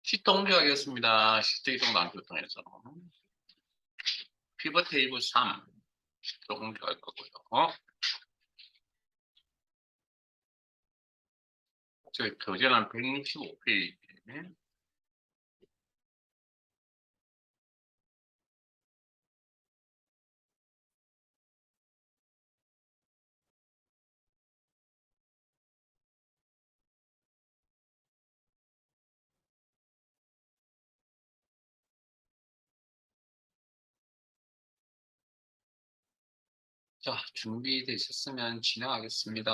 시트 옮겨가겠습니다. 시트 이동 난교통에서 피벗 테이블 3 시트로 옮겨갈 거고요. 저희 교재는 165페이지. 자, 준비되셨으면 진행하겠습니다.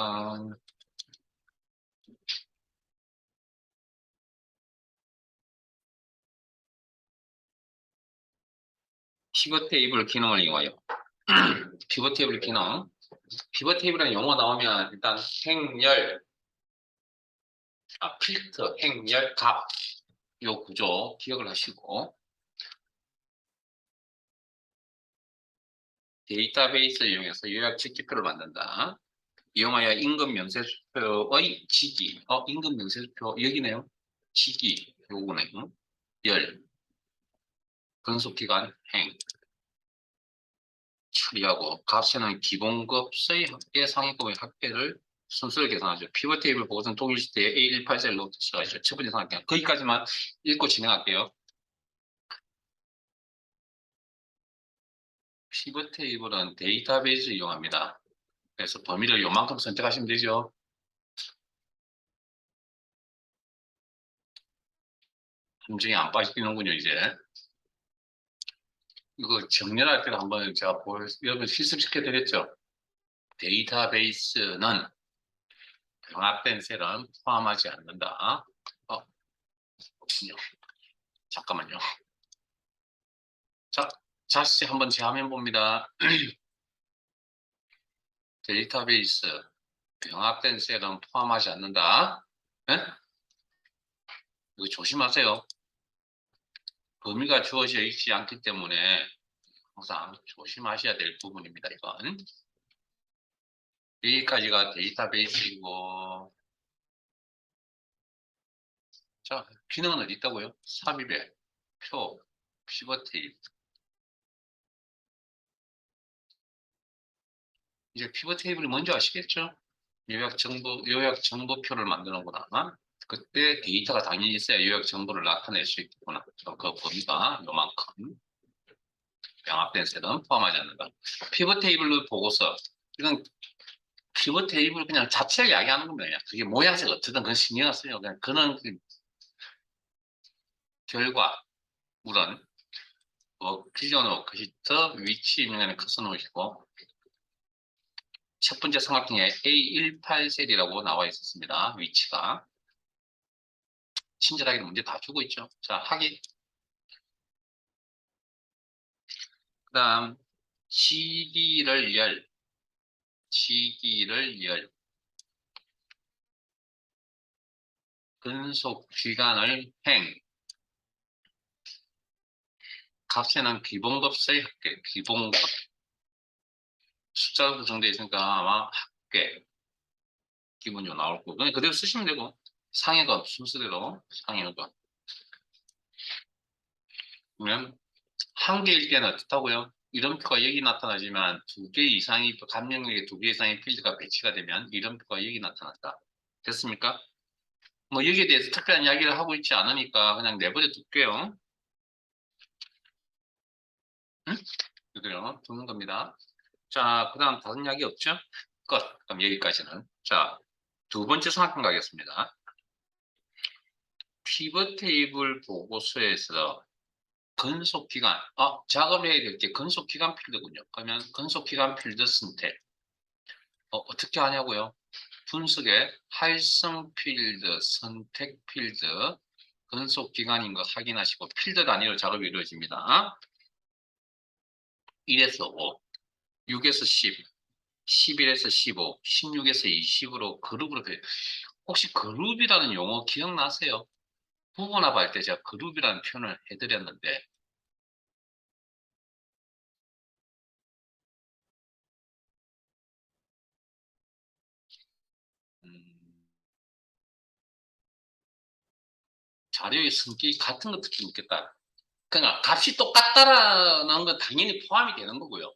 피벗 테이블 기능을 이용하여 피벗 테이블 기능. 피벗 테이블이라는 용어 나오면 일단 행열, 필터, 행열, 값, 요 구조 기억을 하시고 데이터베이스를 이용해서 요약 집기표를 만든다. 이용하여 임금 명세수표의 지기, 임금 명세수표 여기네요. 지기, 요거네요. 열, 근속기간 행, 처리하고 값에는 기본급의 합계, 상위급의 합계를 순서를 계산하죠. 피벗 테이블 보고서는 동일 시대에 A184로 시작하죠. 첫 번째 상황 거기까지만 읽고 진행할게요. 피벗 테이블은 데이터베이스를 이용합니다. 그래서 범위를 요만큼 선택하시면 되죠. 함정이 안 빠지는군요, 이제. 이거 정렬할 때도 한번 제가 여러분 실습시켜 드렸죠. 데이터베이스는 병합된 셀은 포함하지 않는다. 그렇군요. 잠깐만요. 자, 다시 한번 제 화면 봅니다. 데이터베이스 병합된 셀은 포함하지 않는다. 네? 이거 조심하세요. 범위가 주어져 있지 않기 때문에 항상 조심하셔야 될 부분입니다. 이건. 여기까지가 데이터베이스이고, 자, 기능은 어디 있다고요? 삽입에, 표, 피벗 테이블. 이제 피벗 테이블이 뭔지 아시겠죠? 요약 정보표를 만드는구나. 그때 데이터가 당연히 있어야 요약 정보를 나타낼 수 있겠구나. 그 범위가 요만큼 병합된 셋은 포함하지 않는다. 피벗 테이블로 보고서, 이건 피벗 테이블 그냥 자체를 이야기하는 겁니다. 그게 모양새가 어떻든 그건 신경 쓰요. 그냥 그는 결과, 물은 기존 워크시트 위치 명령에 커서 놓으시고, 첫 번째 삼각형에 A18셀이라고 나와 있었습니다. 위치가. 친절하게 문제 다 주고 있죠. 자, 하기. 그 다음, 시기를 열, 시기를 열, 근속 기간을 행, 값에는 기본급 써야 할게. 기본급. 숫자로 구성되어 있으니까 아마 합계, 기본적으로 나올 거고. 그냥 그대로 쓰시면 되고, 상해급 순서대로 상해급. 그러면 한 개일 때는 어떻다고요? 이름표가 여기 나타나지만 두 개 이상의, 감명력에 두 개 이상의 필드가 배치가 되면 이름표가 여기 나타났다. 됐습니까? 뭐 여기에 대해서 특별한 이야기를 하고 있지 않으니까 그냥 내버려 둘게요. 응? 그대로 두는 겁니다. 자, 그 다음 다른 이야기 없죠? 끝. 그럼 여기까지는. 자, 두 번째 삼각형 가겠습니다. 피벗 테이블 보고서에서 근속기간, 작업해야 될 게 근속기간 필드군요. 그러면 근속기간 필드 선택. 어떻게 하냐고요? 분석에 활성 필드, 선택 필드, 근속 기간인 거 확인하시고 필드 단위로 작업이 이루어집니다. 1에서 5, 6에서 10, 11에서 15, 16에서 20으로 그룹으로 돼요. 혹시 그룹이라는 용어 기억나세요? 부분합할 때 제가 그룹이라는 표현을 해드렸는데 음, 자료의 성격이 같은 것들이 묻겠다. 그러니까 값이 똑같다라는 건 당연히 포함이 되는 거고요.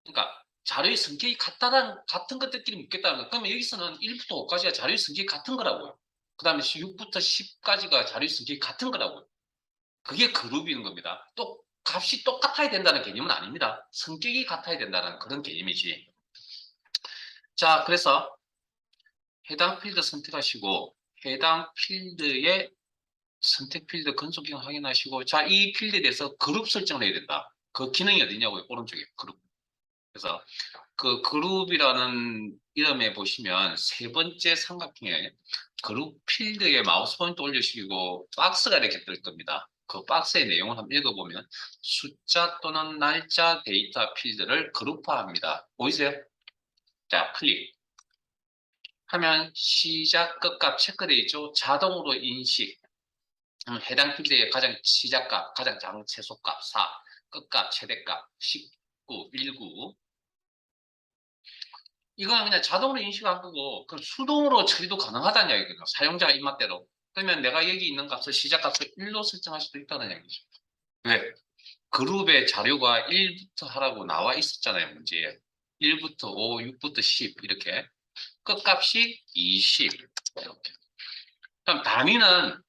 그러니까 자료의 성격이 같은 것들끼리 묻겠다는 거. 그러면 여기서는 1부터 5까지가 자료의 성격이 같은 거라고요. 그 다음에 6부터 10까지가 자료의 성격이 같은 거라고요. 그게 그룹인 겁니다. 또 값이 똑같아야 된다는 개념은 아닙니다. 성격이 같아야 된다는 그런 개념이지. 자, 그래서 해당 필드 선택하시고 해당 필드의 선택 필드 건속형 확인하시고 자, 이 필드에 대해서 그룹 설정을 해야 된다. 그 기능이 어디냐고요? 오른쪽에 그룹. 그래서 그 그룹이라는 이름에 보시면 세 번째 삼각형에 그룹 필드에 마우스 포인트 올리시고 박스가 이렇게 뜰 겁니다. 그 박스의 내용을 한번 읽어보면 숫자 또는 날짜 데이터 필드를 그룹화합니다. 보이세요? 자, 클릭. 하면 시작, 끝값 체크되어 있죠. 자동으로 인식. 해당 필드의 가장 시작값, 가장 작은 최소값 4, 끝값, 최대값 19, 19. 이건 그냥 자동으로 인식한 거고 그럼 수동으로 처리도 가능하다는 이야기거든요. 사용자 입맛대로. 그러면 내가 여기 있는 값을 시작값을 1로 설정할 수도 있다는 얘기죠. 왜? 그룹의 자료가 1부터 하라고 나와 있었잖아요. 문제에. 1부터 5, 6부터 10 이렇게. 끝값이 20 이렇게. 그럼 단위는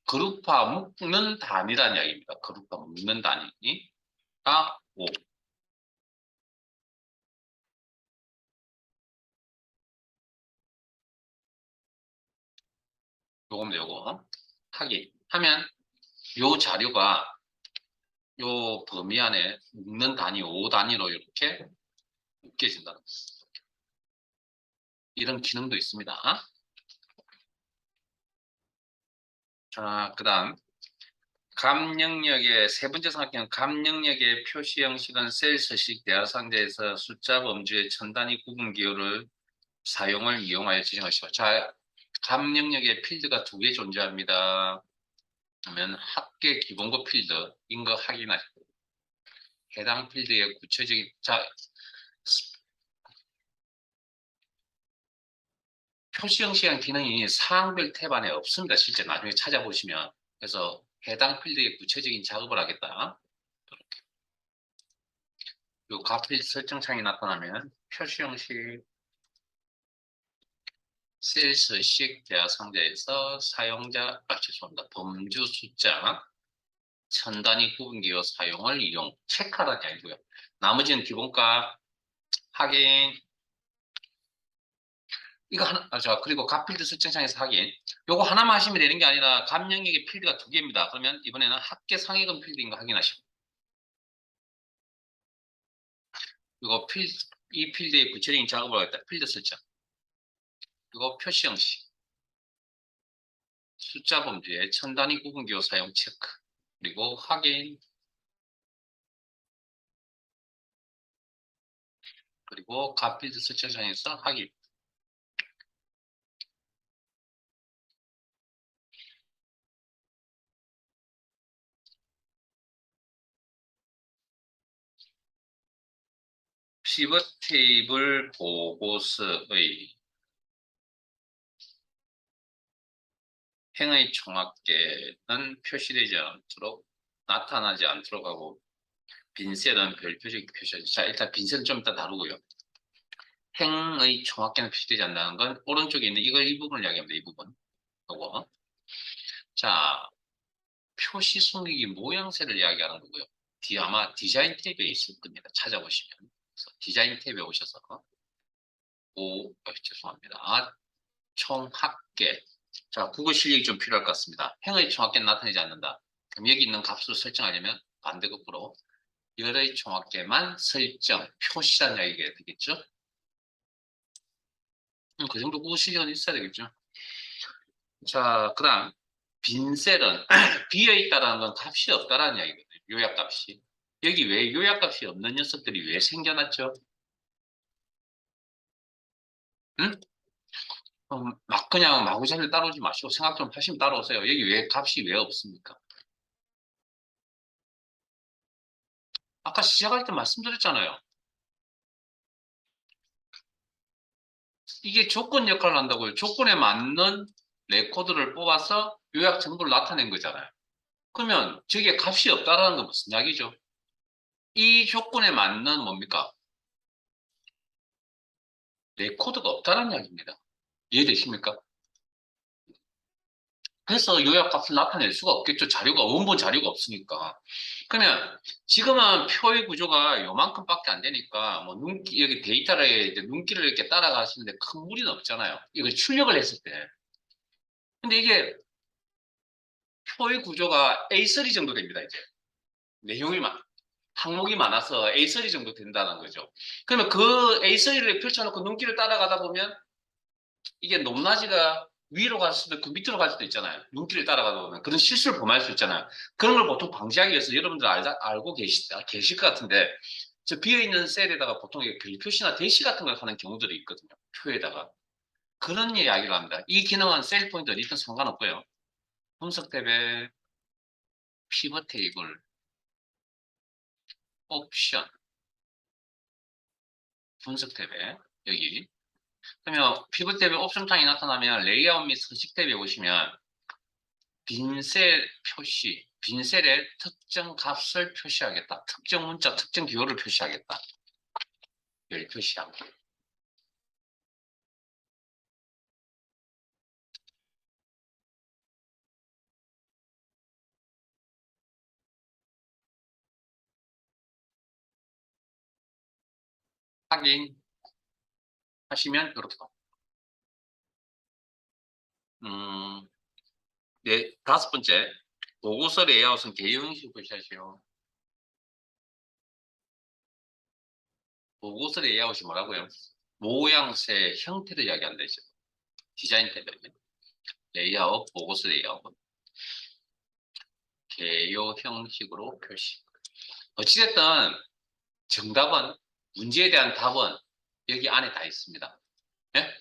그룹화 묶는 단위라는 이야기입니다. 그룹화 묶는 단위가 5. 요거 하기 하면 요 자료가 요 범위 안에 묶는 단위 5단위로 이렇게 묶여진다. 이런 기능도 있습니다. 자, 그 다음 값영역의 세 번째 삼각형 값영역의 표시 형식은 셀 서식 대화 상자에서 숫자 범주의 천 단위 구분 기호를 사용을 이용하여 지정하시고 자, 값영역의 필드가 두 개 존재합니다. 그러면 합계 기본급 필드인 거 확인하시고 해당 필드의 구체적인 자 표시 형식이라는 기능이 사항별 탭 안에 없습니다. 실제 나중에 찾아보시면. 그래서 해당 필드의 구체적인 작업을 하겠다. 이 값필드 설정창이 나타나면 표시 형식 셀 서식 대화 상자에서 사용자, 죄송합니다. 범주 숫자 천 단위 구분기호 사용을 이용 체크하라는 얘기고요. 나머지는 기본값 확인 이거 하나, 자, 그리고 값필드 설정창에서 확인. 요거 하나만 하시면 되는 게 아니라 값 영역의 필드가 두 개입니다. 그러면 이번에는 합계 상위금 필드인 거 확인하시고. 이거 이 필드의 구체적인 작업을 하겠다. 필드 설정. 이거 표시 형식. 숫자 범주에 천 단위 구분기호 사용 체크. 그리고 확인. 그리고 값필드 설정창에서 확인. 피벗 테이블 보고서의 행의 총합계는 표시되지 않도록 나타나지 않도록 하고 빈셀은 별표적 표시. 자, 일단 빈셀은 좀 이따 다루고요. 행의 총합계는 표시되지 않는다는 건 오른쪽에 있는 이 부분을 이야기합니다. 이 부분. 요거. 자, 표시 숨기기 모양새를 이야기하는 거고요. 아마 디자인 탭에 있을 겁니다. 찾아보시면. 그래서 디자인 탭에 오셔서 죄송합니다. 총합계. 자, 국어 실력이 좀 필요할 것 같습니다. 행의 총합계는 나타내지 않는다. 그럼 여기 있는 값을 설정하려면 반대급부로 열의 총합계만 설정, 표시란 이야기가 되겠죠? 그 정도 국어 실력은 있어야 되겠죠? 자, 그 다음 빈셀은 비어있다라는 건 값이 없다라는 이야기거든요. 요약값이. 여기 왜 요약값이 없는 녀석들이 왜 생겨났죠? 응? 막 그냥 마구잡이로 따라오지 마시고 생각 좀 하시면 따라오세요. 여기 왜 값이 왜 없습니까? 아까 시작할 때 말씀드렸잖아요. 이게 조건 역할을 한다고요. 조건에 맞는 레코드를 뽑아서 요약 정보를 나타낸 거잖아요. 그러면 저게 값이 없다라는 건 무슨 이야기죠? 이 조건에 맞는 뭡니까? 레코드가 없다는 이야기입니다. 이해되십니까? 그래서 요약값을 나타낼 수가 없겠죠. 자료가, 원본 자료가 없으니까. 그러면 지금은 표의 구조가 요만큼밖에 안 되니까, 뭐, 여기 데이터를 이제 눈길을 이렇게 따라가시는데 큰 무리는 없잖아요. 이걸 출력을 했을 때. 근데 이게 표의 구조가 A3 정도 됩니다, 이제. 내용이 항목이 많아서 A3 정도 된다는 거죠. 그러면 그 A3를 펼쳐놓고 눈길을 따라가다 보면 이게 높낮이가 위로 갈 수도 있고 밑으로 갈 수도 있잖아요. 눈길을 따라가다 보면 그런 실수를 범할 수 있잖아요. 그런 걸 보통 방지하기 위해서 여러분들 알고 계실 것 같은데 저 비어있는 셀에다가 보통 별 표시나 대시 같은 걸 하는 경우들이 있거든요. 표에다가. 그런 이야기를 합니다. 이 기능은 셀 포인트 어디든 상관없고요. 분석 탭에 피벗 테이블, 옵션, 분석 탭에 여기 그러면 피벗 탭에 옵션 창이 나타나면 레이아웃 및 서식 탭에 오시면 빈셀 표시, 빈셀에 특정 값을 표시하겠다. 특정 문자, 특정 기호를 표시하겠다. 열 표시하고. 확인 하시면 이렇게 나옵니다. 네, 다섯 번째. 보고서 레이아웃은 개요 형식으로 표시하시오. 보고서 레이아웃이 뭐라고요? 모양새, 형태를 이야기한다 했죠. 디자인 탭에 레이아웃, 보고서 레이아웃. 개요 형식으로 표시. 어찌됐든 정답은, 문제에 대한 답은 여기 안에 다 있습니다. 예?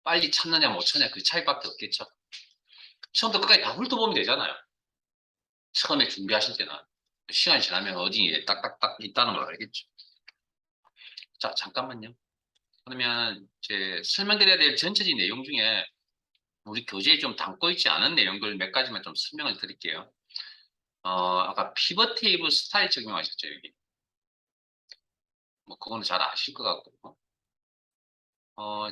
빨리 찾느냐 못 찾느냐 그 차이밖에 없겠죠. 처음부터 끝까지 다 훑어보면 되잖아요. 처음에 준비하실 때는. 시간이 지나면 어디에 딱딱딱 있다는 걸 알겠죠. 자, 잠깐만요. 그러면 이제 설명드려야 될 전체적인 내용 중에 우리 교재에 좀 담고 있지 않은 내용들 몇 가지만 좀 설명을 드릴게요. 아까 피벗 테이블 스타일 적용하셨죠, 여기. 뭐, 그거는 잘 아실 것 같고.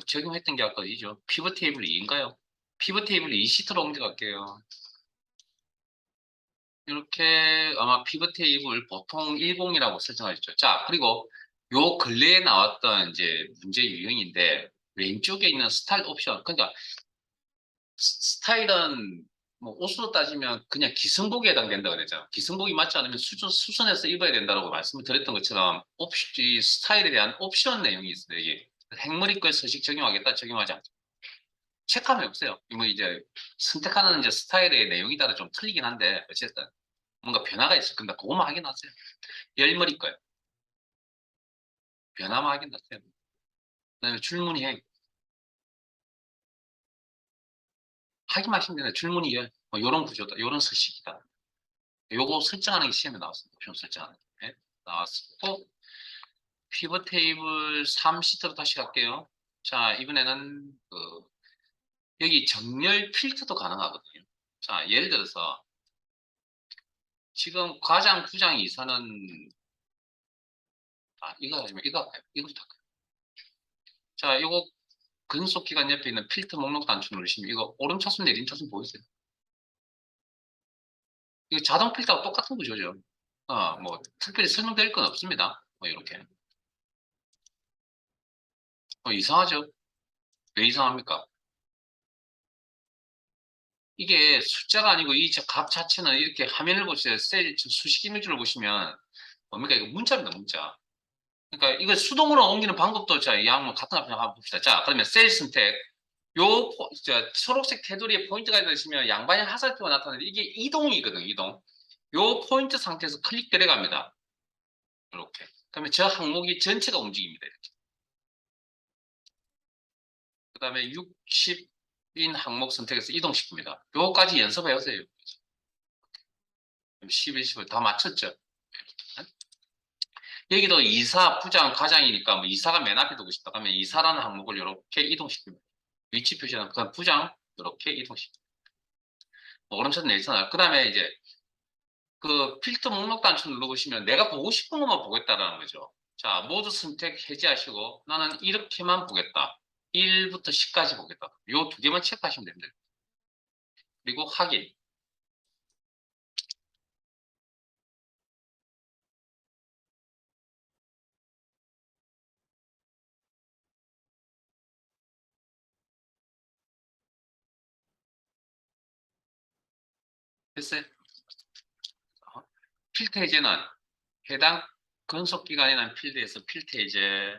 적용했던 게 아까 이죠. 피벗 테이블 2인가요? 피벗 테이블 2 시트로 옮겨갈게요. 이렇게 아마 피벗 테이블 보통 10이라고 설정하셨죠. 자, 그리고 요 근래에 나왔던 이제 문제 유형인데 왼쪽에 있는 스타일 옵션. 그러니까 스타일은 뭐 옷으로 따지면 그냥 기성복에 해당된다 그랬잖아. 기성복이 맞지 않으면 수선해서 입어야 된다고 말씀을 드렸던 것처럼 이 스타일에 대한 옵션 내용이 있어요. 이게 행머리권 서식 적용하겠다, 적용하지 않죠. 체크하면 없어요. 뭐 이제 선택하는 이제 스타일의 내용에 따라 좀 틀리긴 한데 어쨌든 뭔가 변화가 있을 건데 그거만 확인하세요. 열머리 거예요. 변화만 확인하세요. 그다음에 줄무늬 확인하시면 되는 줄무늬 뭐 이런 구조다, 이런 서식이다. 요거 설정하는 게 시험에 나왔습니다. 옵션 설정하는 게 나왔고 피벗 테이블 3 시트로 다시 갈게요. 자, 이번에는 여기 정렬 필터도 가능하거든요. 자, 예를 들어서 지금 과장, 부장, 이사는 이거 하시면 이거 할까요? 이거부터 할까요? 자, 이거 근속 기간 옆에 있는 필터 목록 단추 누르시면 이거 오른 차순 내린 차순 보이세요? 이거 자동 필터하고 똑같은 구조죠. 뭐 특별히 설명드릴 건 없습니다. 뭐 이렇게. 이상하죠? 왜 이상합니까? 이게 숫자가 아니고 이 값 자체는 이렇게 화면을 보세요. 셀 수식 이미지를 보시면 뭡니까? 이거 문자입니다, 문자. 그러니까 이걸 수동으로 옮기는 방법도 자, 이 한번 같은 앞에 한번 봅시다. 자, 그러면 셀 선택. 초록색 테두리에 포인트가 있으시면 양방향 화살표가 나타나는데 이게 이동이거든, 이동. 요 포인트 상태에서 클릭 들어갑니다. 이렇게. 그러면 저 항목이 전체가 움직입니다. 이렇게. 그 다음에 60인 항목 선택해서 이동시킵니다. 요거까지 연습해 보세요. 11, 15, 다 맞췄죠? 여기도 이사, 부장, 과장이니까 뭐 이사가 맨 앞에 두고 싶다. 그러면 이사라는 항목을 이렇게 이동시킵니다. 위치 표시는 그냥 부장 이렇게 이동시킵니다. 오른쪽 내리선 그 다음에 이제 그 필터 목록 단추 누르시면 내가 보고 싶은 것만 보겠다라는 거죠. 자, 모두 선택 해제하시고 나는 이렇게만 보겠다. 1부터 10까지 보겠다. 요 두 개만 체크하시면 됩니다. 그리고 확인. 됐어요? 필터 해제는 해당 근속기간이 난 필드에서 필터 해제.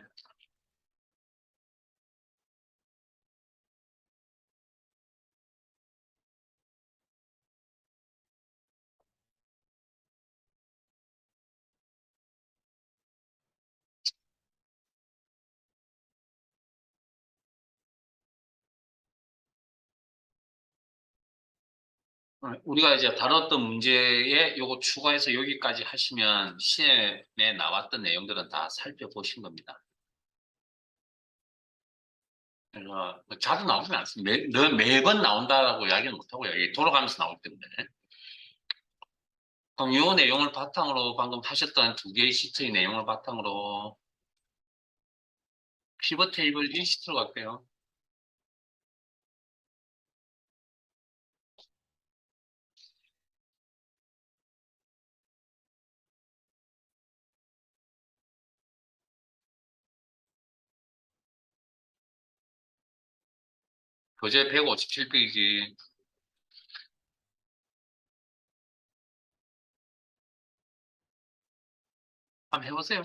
우리가 이제 다뤘던 문제에 요거 추가해서 여기까지 하시면 시험에 나왔던 내용들은 다 살펴보신 겁니다. 그래서 자주 나오진 않습니다. 매번 나온다라고 이야기는 못하고요. 이게 돌아가면서 나오기 때문에. 그럼 이 내용을 바탕으로 방금 하셨던 두 개의 시트의 내용을 바탕으로 피벗 테이블 1시트로 갈게요. 교재 157페이지 한번 해보세요.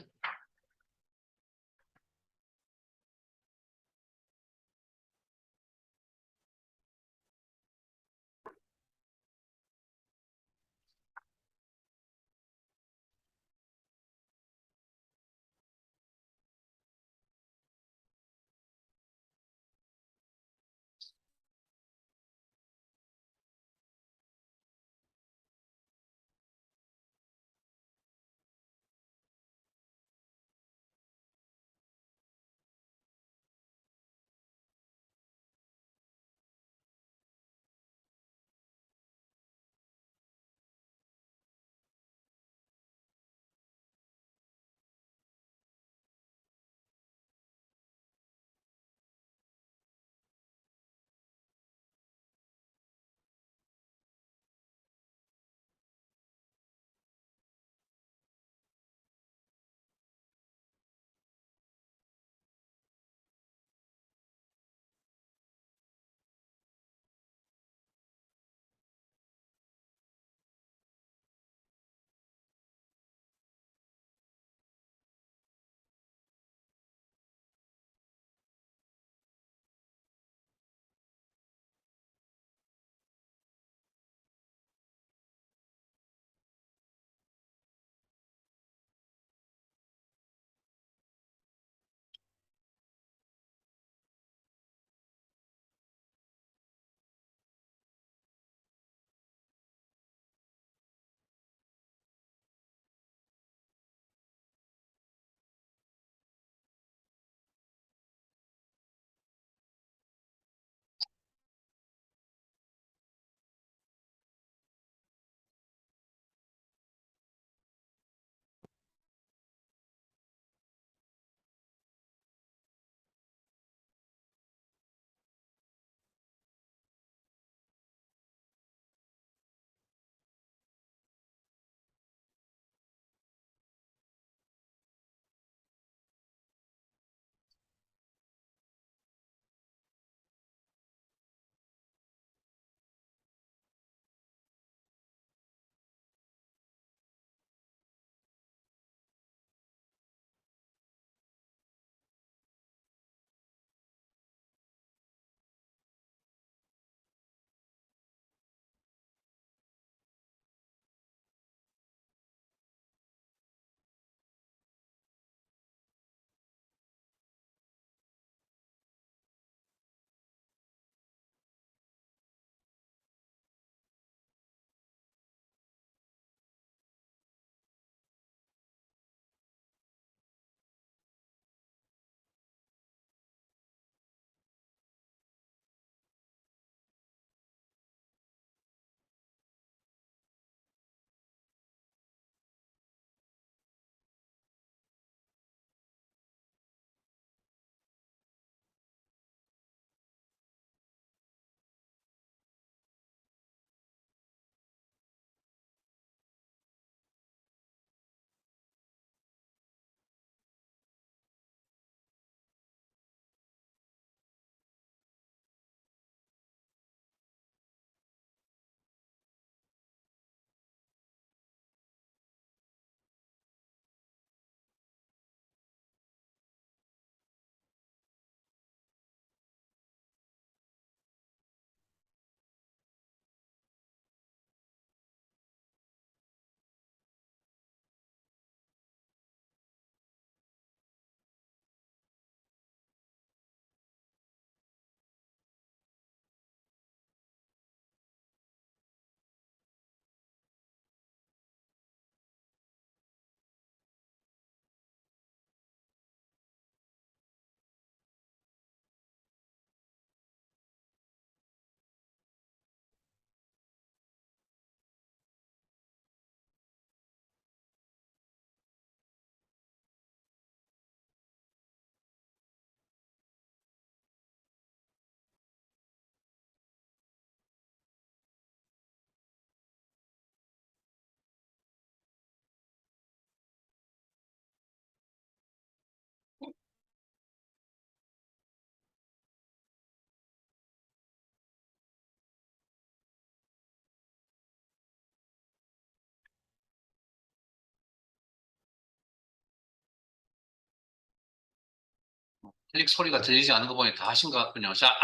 클릭 소리가 들리지 않는 거 보니 다 하신 것 같군요. 자,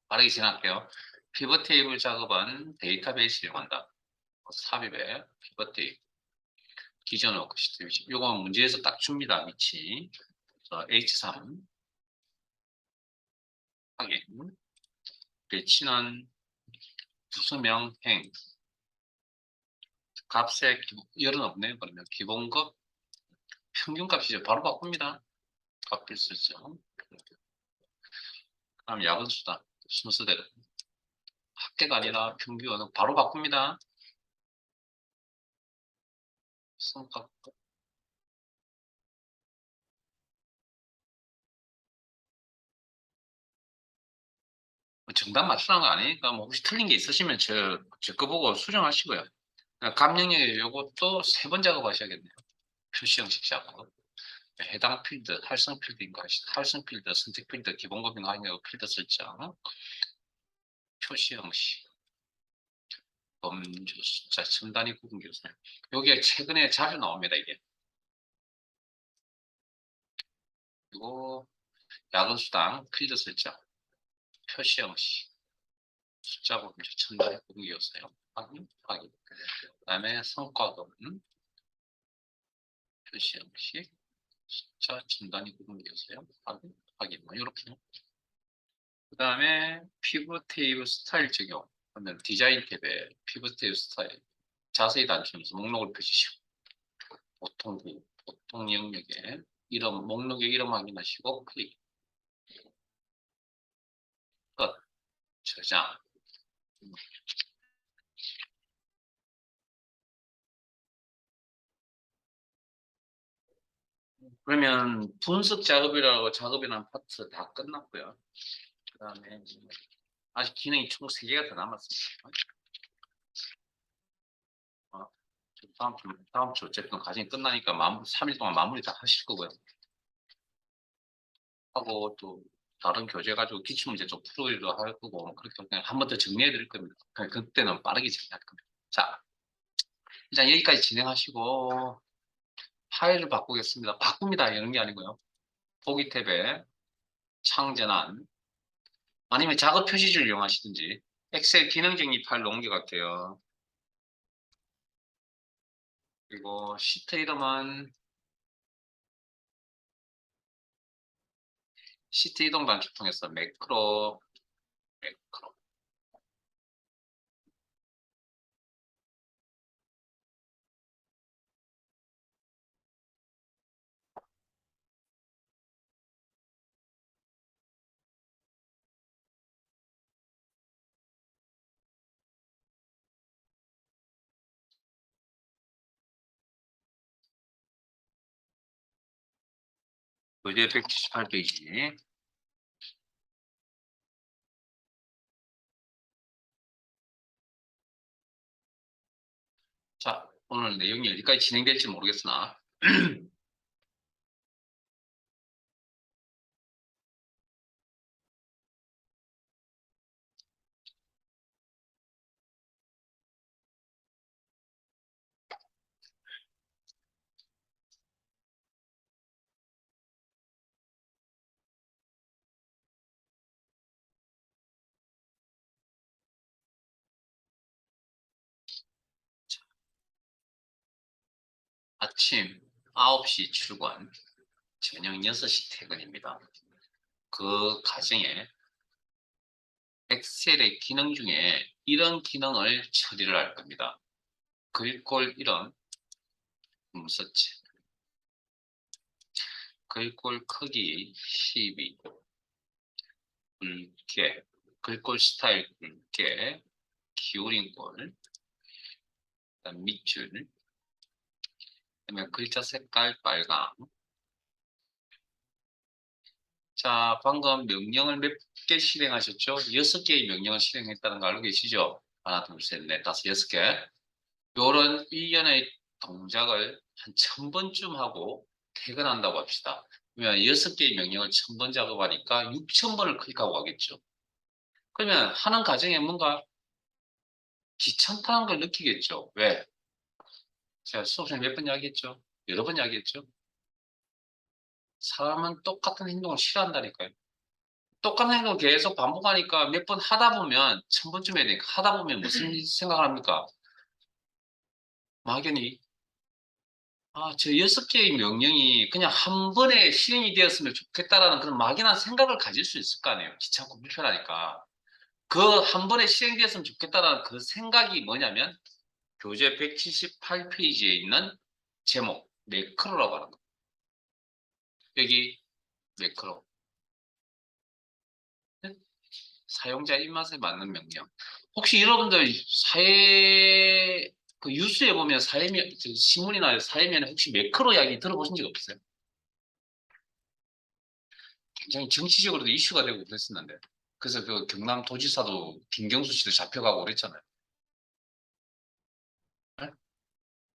빠르게 진행할게요. 피벗 테이블 작업은 데이터베이스 이용한다. 삽입에 피벗 테이블. 기존 워크시트 위치. 요거 문제에서 딱 줍니다. 위치. H3 확인. 배치는 부수명 행. 값의 열은 없네요. 그러면 기본값 평균값이죠. 바로 바꿉니다. 값 필수죠. 그럼 야분수다. 순서대로. 합계가 아니라 평균은 바로 바꿉니다. 성값. 정답 맞추라는 거 아니니까 뭐 혹시 틀린 게 있으시면 제 거 보고 수정하시고요. 감영역 요것도 3번 작업하셔야겠네요. 표시 형식 작업. 해당 필드, 활성 필드인가, 활성 필드, 선택 필드, 기본 검증 아니고 필드 설정, 표시 형식, 범주 숫자, 첨단위 구분 교수. 요게 최근에 자주 나옵니다, 이게. 그리고 야근 수당, 필드 설정, 표시 형식, 숫자 범주, 첨단위 구분 교수요. 확인, 확인. 그다음에 성과금, 표시 형식, 숫자, 첨단위 구분 교수요. 확인, 확인. 뭐 이렇게요. 그 다음에 피벗 테이블 스타일 적용. 그러면 디자인 탭에 피벗 테이블 스타일 자세히 단추면서 목록을 펴주시고 보통 영역에 이름 목록의 이름 확인하시고 클릭 끝 저장. 그러면 분석 작업이라고 작업이라는 파트 다 끝났고요. 그 다음에 아직 기능이 총 3개가 더 남았습니다. 어, 다음 주 어쨌든 과정이 끝나니까 3일 동안 마무리 다 하실 거고요. 하고 또 다른 교재 가지고 기출문제 좀 풀어도 할 거고 뭐 그렇게 그냥 한 번 더 정리해 드릴 겁니다. 그냥 그때는 빠르게 정리할 겁니다. 자, 일단 여기까지 진행하시고 파일을 바꾸겠습니다. 바꿉니다. 이런 게 아니고요. 보기 탭에 창전환 아니면 작업 표시지를 이용하시든지 엑셀 기능 정리 파일로 옮겨갈게요. 그리고 시트 이름은 시트 이동 단축 통해서 매크로 교재 178페이지. 자, 오늘 내용이 어디까지 진행될지 모르겠으나 아침 9시 출근, 저녁 6시 퇴근입니다. 그 가정에 엑셀의 기능 중에 이런 기능을 처리를 할 겁니다. 글꼴 이름, 서치, 글꼴 크기 12, 굵게, 글꼴 스타일 굵게, 기울인 꼴, 그다음 밑줄, 그다음에 글자 색깔 빨강. 자, 방금 명령을 몇 개 실행하셨죠? 6개의 명령을 실행했다는 거 알고 계시죠? 하나, 둘, 셋, 넷, 다섯, 6개. 요런 일련의 동작을 한 1000번쯤 하고 퇴근한다고 합시다. 그러면 6개의 명령을 1000번 작업하니까 6000번을 클릭하고 가겠죠. 그러면 하는 과정에 뭔가 귀찮다는 걸 느끼겠죠. 왜? 제가 수업 시간에 몇 번 이야기했죠? 여러 번 이야기했죠? 사람은 똑같은 행동을 싫어한다니까요. 똑같은 행동을 계속 반복하니까 몇 번 하다 보면 천 번쯤 해야 되니까 하다 보면 무슨 생각을 합니까? 막연히 저 여섯 개의 명령이 그냥 한 번에 실행이 되었으면 좋겠다라는 그런 막연한 생각을 가질 수 있을 거 아니에요. 귀찮고 불편하니까. 그 한 번에 실행되었으면 좋겠다라는 그 생각이 뭐냐면 교재 178페이지에 있는 제목 매크로라고 하는 거. 여기 매크로. 사용자 입맛에 맞는 명령. 혹시 여러분들 사회 그 뉴스에 보면 사회면 신문이나 사회면에 혹시 매크로 이야기 들어보신 적 없어요? 굉장히 정치적으로도 이슈가 되고 그랬었는데. 그래서 그 경남도지사도 김경수 씨도 잡혀가고 그랬잖아요. 네?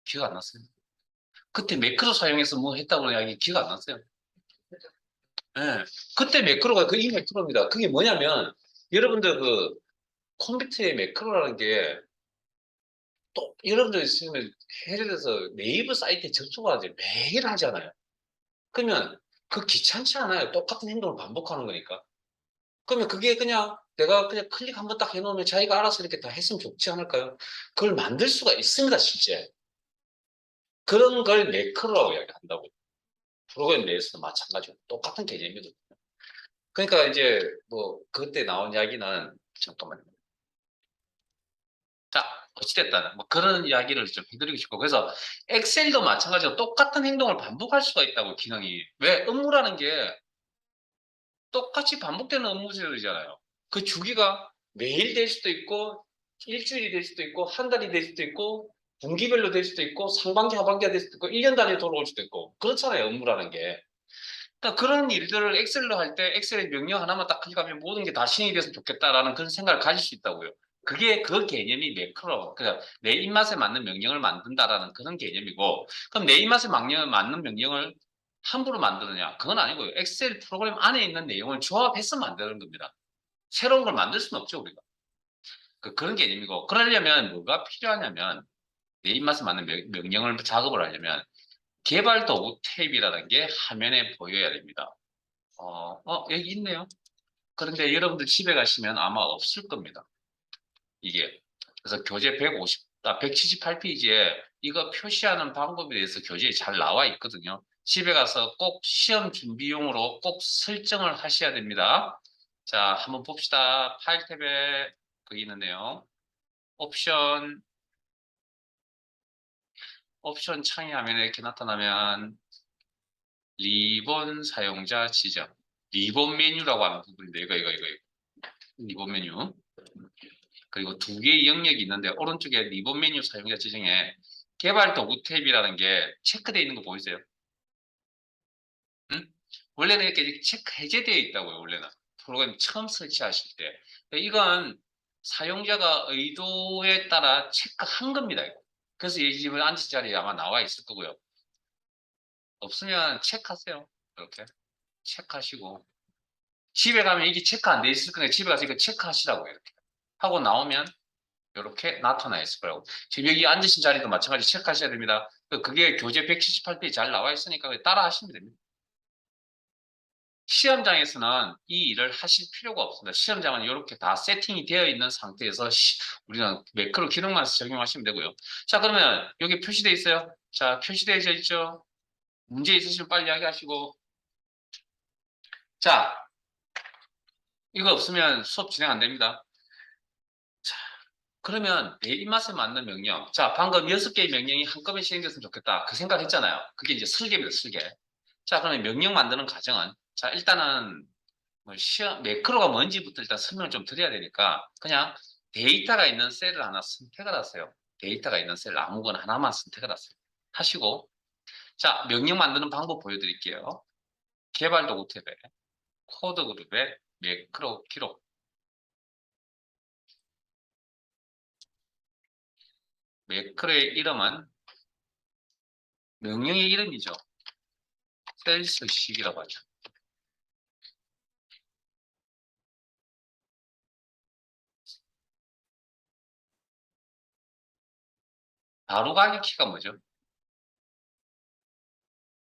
기억 안 났어요. 그때 매크로 사용해서 뭐 했다고 이야기 기억 안 났어요. 예. 그때 매크로가 그 이 매크로입니다. 그게 뭐냐면 여러분들 그 컴퓨터의 매크로라는 게 또 여러분들 있으면 예를 들어서 네이버 사이트에 접속하지 매일 하잖아요. 그러면 그 귀찮지 않아요. 똑같은 행동을 반복하는 거니까. 그러면 그게 그냥 내가 그냥 클릭 한번 딱 해놓으면 자기가 알아서 이렇게 다 했으면 좋지 않을까요? 그걸 만들 수가 있습니다, 실제. 그런 걸 매크로라고 이야기한다고. 프로그램 내에서도 마찬가지로 똑같은 개념이거든요. 그러니까 이제 뭐 그때 나온 이야기는 잠깐만요. 자, 어찌됐든 뭐 그런 이야기를 좀 해드리고 싶고 그래서 엑셀도 마찬가지로 똑같은 행동을 반복할 수가 있다고 기능이 왜 업무라는 게 똑같이 반복되는 업무들이잖아요. 그 주기가 매일 될 수도 있고 일주일이 될 수도 있고 한 달이 될 수도 있고 분기별로 될 수도 있고 상반기 하반기가 될 수도 있고 1년 단위에 돌아올 수도 있고 그렇잖아요 업무라는 게. 그러니까 그런 일들을 엑셀로 할 때 엑셀의 명령 하나만 딱 클릭하면 모든 게 다 진행이 됐으면 좋겠다라는 그런 생각을 가질 수 있다고요. 그게 그 개념이 매크로, 그러니까 내 입맛에 맞는 명령을 만든다라는 그런 개념이고, 그럼 내 입맛에 맞는 명령을 함부로 만드느냐? 그건 아니고요. 엑셀 프로그램 안에 있는 내용을 조합해서 만드는 겁니다. 새로운 걸 만들 수는 없죠, 우리가. 그런 개념이고, 그러려면 뭐가 필요하냐면, 내 입맛에 맞는 명령을 작업을 하려면, 개발 도구 탭이라는 게 화면에 보여야 됩니다. 여기 있네요. 그런데 여러분들 집에 가시면 아마 없을 겁니다. 이게. 그래서 교재 178페이지에 이거 표시하는 방법에 대해서 교재에 잘 나와 있거든요. 집에 가서 꼭 시험 준비용으로 꼭 설정을 하셔야 됩니다. 자, 한번 봅시다. 파일 탭에 거기 있는데요. 옵션, 옵션 창의 화면에 이렇게 나타나면 리본 사용자 지정. 리본 메뉴라고 하는 부분인데, 이거. 리본 메뉴. 그리고 두 개의 영역이 있는데 오른쪽에 리본 메뉴 사용자 지정에 개발 도구 탭이라는 게 체크되어 있는 거 보이세요? 응? 원래는 이렇게 체크 해제되어 있다고요. 원래는 프로그램 처음 설치하실 때 이건 사용자가 의도에 따라 체크한 겁니다. 이거. 그래서 이 집은 앉은 자리에 아마 나와 있을 거고요. 없으면 체크하세요. 이렇게 체크하시고 집에 가면 이게 체크 안 돼 있을 거니까 집에 가서 이거 체크하시라고 이렇게 하고 나오면 이렇게 나타나 있을 거라고. 지금 여기 앉으신 자리도 마찬가지 체크하셔야 됩니다. 그게 교재 178페이지 잘 나와 있으니까 따라 하시면 됩니다. 시험장에서는 이 일을 하실 필요가 없습니다. 시험장은 이렇게 다 세팅이 되어 있는 상태에서 우리는 매크로 기능만 적용하시면 되고요. 자, 그러면 여기 표시되어 있어요. 자, 표시되어 있죠. 문제 있으시면 빨리 이야기하시고. 자, 이거 없으면 수업 진행 안 됩니다. 그러면 내 입맛에 맞는 명령. 자, 방금 6개의 명령이 한꺼번에 실행됐으면 좋겠다. 그 생각했잖아요. 그게 이제 설계입니다, 설계. 자, 그러면 명령 만드는 과정은, 자, 일단은 뭐 매크로가 뭔지부터 일단 설명을 좀 드려야 되니까, 그냥 데이터가 있는 셀을 하나 선택을 하세요. 데이터가 있는 셀 아무거나 하나만 선택을 하세요. 하시고, 자, 명령 만드는 방법 보여드릴게요. 개발 도구 탭에, 코드 그룹에 매크로 기록. 매크로의 이름은 명령의 이름이죠. 셀스식이라고 하죠. 바로 가기 키가 뭐죠?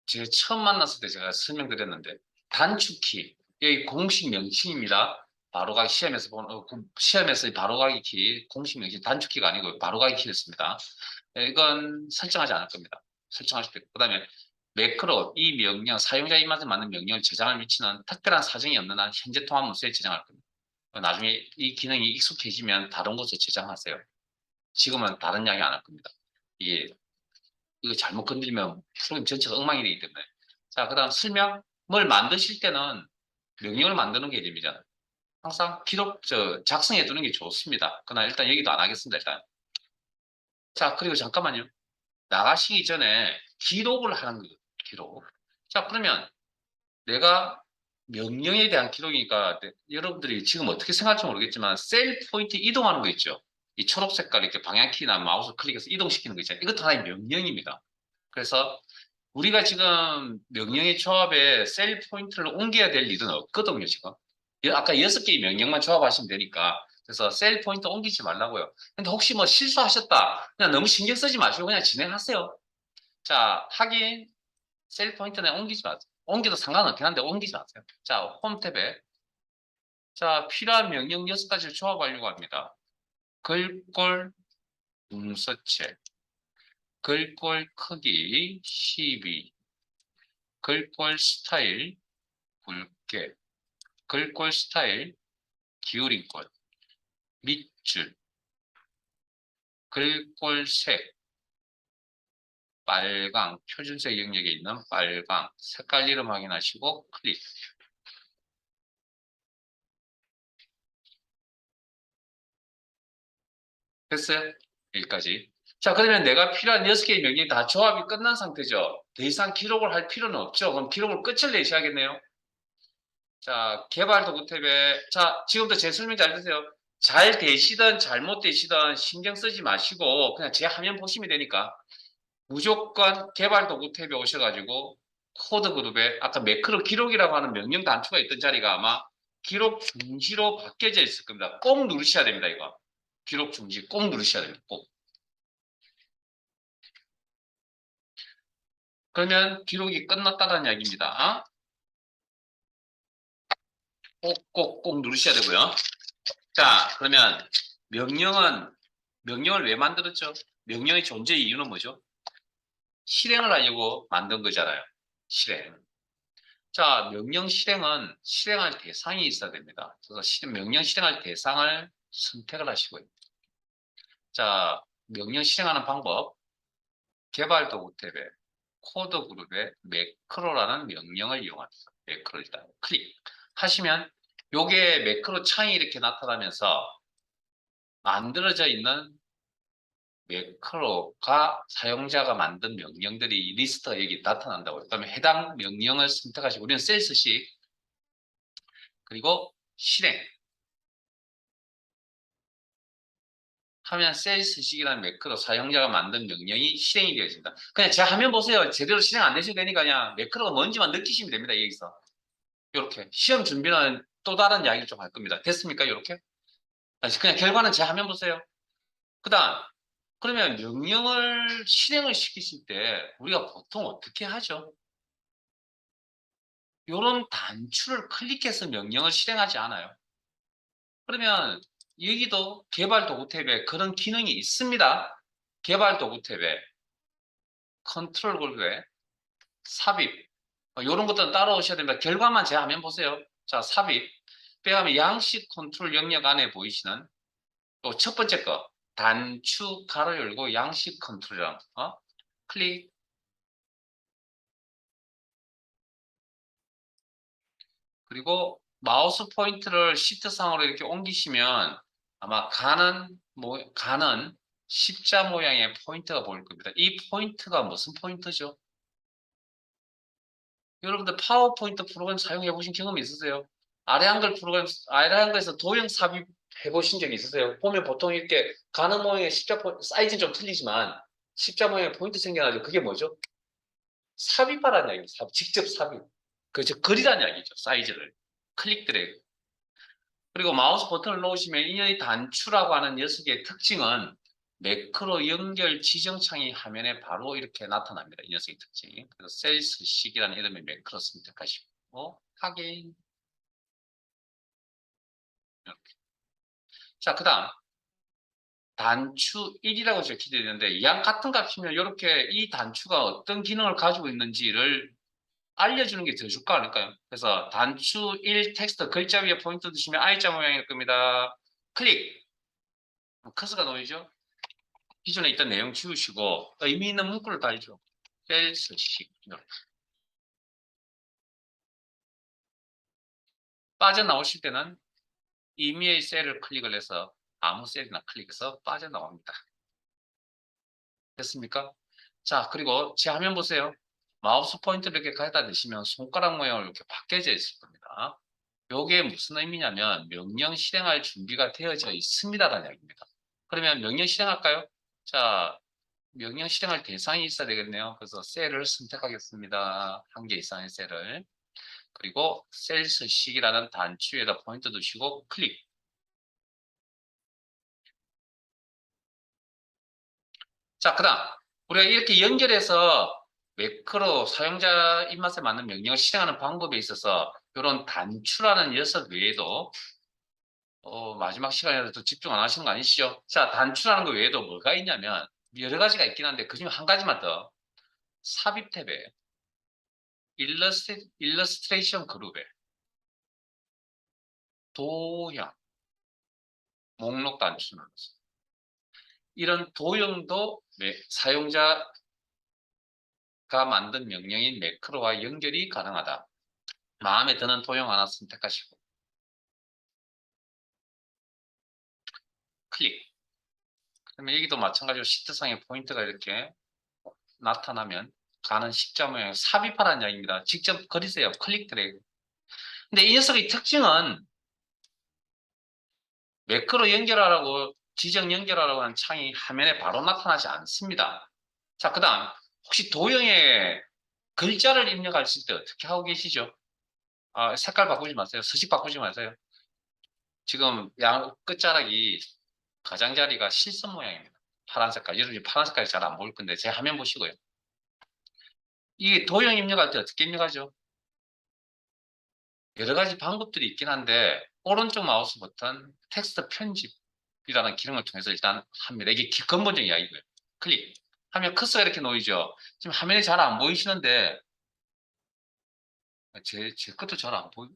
제가 처음 만났을 때 제가 설명드렸는데 단축키 여기 공식 명칭입니다. 바로가기 시험에서 보는 시험에서 바로가기 키 공식 명칭 단축키가 아니고 바로가기 키였습니다. 이건 설정하지 않을 겁니다. 설정하실 때 그다음에 매크로 이 명령 사용자 입맛에 맞는 명령을 저장할 위치는 특별한 사정이 없는 한 현재 통합 문서에 저장할 겁니다. 나중에 이 기능이 익숙해지면 다른 곳에 저장하세요. 지금은 다른 이야기 안 할 겁니다. 이게 이거 잘못 건드리면 프로그램 전체가 엉망이 되기 때문에. 자, 그다음 설명을 만드실 때는 명령을 만드는 개념이잖아요. 항상 기록 작성해 두는 게 좋습니다. 그러나 일단 여기도 안 하겠습니다. 일단. 자, 그리고 잠깐만요. 나가시기 전에 기록을 하는 거예요. 기록. 자, 그러면 내가 명령에 대한 기록이니까 여러분들이 지금 어떻게 생각할지 모르겠지만 셀 포인트 이동하는 거 있죠. 이 초록 색깔 이렇게 방향키나 마우스 클릭해서 이동시키는 거 있잖아요. 이것도 하나의 명령입니다. 그래서 우리가 지금 명령의 조합에 셀 포인트를 옮겨야 될 일은 없거든요, 지금. 아까 6개의 명령만 조합하시면 되니까. 그래서 셀 포인트 옮기지 말라고요. 근데 혹시 뭐 실수하셨다. 그냥 너무 신경 쓰지 마시고 그냥 진행하세요. 자, 확인. 셀 포인트는 옮기지 마세요. 옮겨도 상관없긴 한데 옮기지 마세요. 자, 홈 탭에. 자, 필요한 명령 6가지를 조합하려고 합니다. 글꼴 문서체, 글꼴 크기 12, 글꼴 스타일 굵게, 글꼴 스타일 기울인 꼴, 밑줄, 글꼴 색, 빨강, 표준색 영역에 있는 빨강, 색깔 이름 확인하시고 클릭. 됐어요? 여기까지. 자, 그러면 내가 필요한 6개의 명령이 다 조합이 끝난 상태죠. 더 이상 기록을 할 필요는 없죠. 그럼 기록을 끝을 내셔야겠네요. 자, 개발 도구 탭에, 자, 지금부터 제 설명 잘 드세요. 잘 되시든 잘못 되시든 신경 쓰지 마시고 그냥 제 화면 보시면 되니까 무조건 개발 도구 탭에 오셔가지고 코드 그룹에 아까 매크로 기록이라고 하는 명령 단추가 있던 자리가 아마 기록 중지로 바뀌어져 있을 겁니다. 꼭 누르셔야 됩니다, 이거. 기록 중지 꼭 누르셔야 됩니다. 꼭. 그러면 기록이 끝났다는 이야기입니다. 꼭꼭꼭 누르셔야 되고요. 자, 그러면 명령을 왜 만들었죠? 명령의 존재 이유는 뭐죠? 실행을 하려고 만든 거잖아요. 실행. 자, 명령 실행은 실행할 대상이 있어야 됩니다. 그래서 명령 실행할 대상을 선택을 하시고요. 자, 명령 실행하는 방법. 개발 도구 탭에 코드 그룹에 매크로라는 명령을 이용합니다. 매크로 일단 클릭 하시면 요게 매크로 창이 이렇게 나타나면서 만들어져 있는 매크로가 사용자가 만든 명령들이 리스트가 여기 나타난다고요. 그다음에 해당 명령을 선택하시고 우리는 셀스식 그리고 실행 하면 셀스식이라는 매크로 사용자가 만든 명령이 실행이 되어집니다. 그냥 제 화면 보세요. 제대로 실행 안 되셔도 되니까 그냥 매크로가 뭔지만 느끼시면 됩니다. 여기서 이렇게 시험 준비는 또 다른 이야기를 좀 할 겁니다. 됐습니까? 이렇게 그냥 결과는 제 화면 보세요. 그다음 그러면 명령을 실행을 시키실 때 우리가 보통 어떻게 하죠? 이런 단추를 클릭해서 명령을 실행하지 않아요. 그러면 여기도 개발 도구 탭에 그런 기능이 있습니다. 개발 도구 탭에 컨트롤 그룹에 삽입 이런 것들은 따라오셔야 됩니다. 결과만 제 화면 보세요. 자, 삽입 빼가면 양식 컨트롤 영역 안에 보이시는 또 첫 번째 거 단추 가로 열고 양식 컨트롤이랑 클릭 그리고 마우스 포인트를 시트 상으로 이렇게 옮기시면 아마 가는 십자 모양의 포인트가 보일 겁니다. 이 포인트가 무슨 포인트죠? 여러분들 파워포인트 프로그램 사용해 보신 경험이 있으세요? 아래 한글에서 도형 삽입해 보신 적 있으세요? 보면 보통 이렇게 가는 모양의 사이즈는 좀 틀리지만 십자 모양의 포인트 생겨나죠. 그게 뭐죠? 삽입하라는 이야기입니다. 직접 삽입. 그죠? 그리라는 이야기죠. 사이즈를. 클릭 드래그. 그리고 마우스 버튼을 놓으시면 이 단추라고 하는 녀석의 특징은 매크로 연결 지정창이 화면에 바로 이렇게 나타납니다. 이 녀석의 특징. 그래서 셀스식이라는 이름의 매크로 선택하시고 확인. 이렇게. 자, 그 다음 단추 1이라고 적혀져 있는데 이랑 같은 값이면 이렇게 이 단추가 어떤 기능을 가지고 있는지를 알려주는 게 더 좋을까 않을까요? 그래서 단추 1 텍스트 글자 위에 포인트 두시면 I자 모양일 겁니다. 클릭. 커서가 놓이죠? 기존에 있던 내용 지우시고 의미 있는 문구를 달죠. 셀스식. 빠져나오실 때는 임의의 셀을 클릭을 해서 아무 셀이나 클릭해서 빠져나옵니다. 됐습니까? 자, 그리고 제 화면 보세요. 마우스 포인트를 이렇게 가져다 대시면 손가락 모양으로 이렇게 바뀌어져 있을 겁니다. 이게 무슨 의미냐면 명령 실행할 준비가 되어져 있습니다라는 이야기입니다. 그러면 명령 실행할까요? 자, 명령 실행할 대상이 있어야 되겠네요. 그래서 셀을 선택하겠습니다. 한 개 이상의 셀을. 그리고 셀스식이라는 단추에다 포인트 두시고 클릭. 자, 그 다음 우리가 이렇게 연결해서 매크로 사용자 입맛에 맞는 명령을 실행하는 방법에 있어서 이런 단추라는 녀석 외에도 마지막 시간이라도 집중 안 하시는 거 아니시죠? 자, 단추라는 거 외에도 뭐가 있냐면 여러 가지가 있긴 한데 그중에 한 가지만 더. 삽입 탭에 일러스트레이션 그룹에 도형 목록 단추는 이런 도형도 사용자가 만든 명령인 매크로와 연결이 가능하다. 마음에 드는 도형 하나 선택하시고 클릭. 그러면 여기도 마찬가지로 시트상에 포인트가 이렇게 나타나면 가는 십자 모양 삽입하라는 이야기입니다. 직접 그리세요. 클릭 드래그. 근데 이 녀석의 특징은 매크로 연결하라고 지정 연결하라고 하는 창이 화면에 바로 나타나지 않습니다. 자, 그 다음 혹시 도형에 글자를 입력하실 때 어떻게 하고 계시죠? 색깔 바꾸지 마세요. 서식 바꾸지 마세요. 지금 양 끝자락이 가장자리가 실선 모양입니다. 파란 색깔. 여러분이 파란 색깔이 잘 안 보일 건데 제 화면 보시고요. 이 도형 입력할 때 어떻게 입력하죠? 여러 가지 방법들이 있긴 한데 오른쪽 마우스 버튼 텍스트 편집이라는 기능을 통해서 일단 합니다. 이게 근본적인 이야기고요. 클릭 하면 커서가 이렇게 놓이죠. 지금 화면이 잘 안 보이시는데 제 것도 잘 안 보이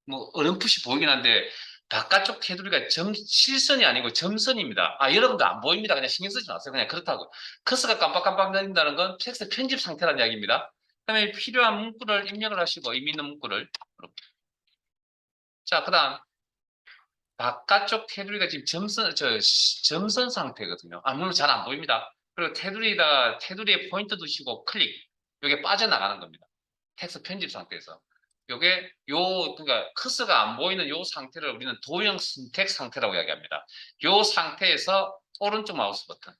뭐 어렴풋이 보이긴 한데 바깥쪽 테두리가 실선이 아니고 점선입니다. 여러분도 안 보입니다. 그냥 신경 쓰지 마세요. 그냥 그렇다고. 커서가 깜빡깜빡 내린다는 건 텍스트 편집 상태라는 이야기입니다. 그다음에 필요한 문구를 입력을 하시고 의미 있는 문구를 자, 그다음 바깥쪽 테두리가 지금 점선 상태거든요. 물론 잘 안 보입니다. 그리고 테두리에 포인트 두시고 클릭. 이게 빠져나가는 겁니다. 텍스트 편집 상태에서. 그러니까 커서가 안 보이는 요 상태를 우리는 도형 선택 상태라고 이야기합니다. 요 상태에서 오른쪽 마우스 버튼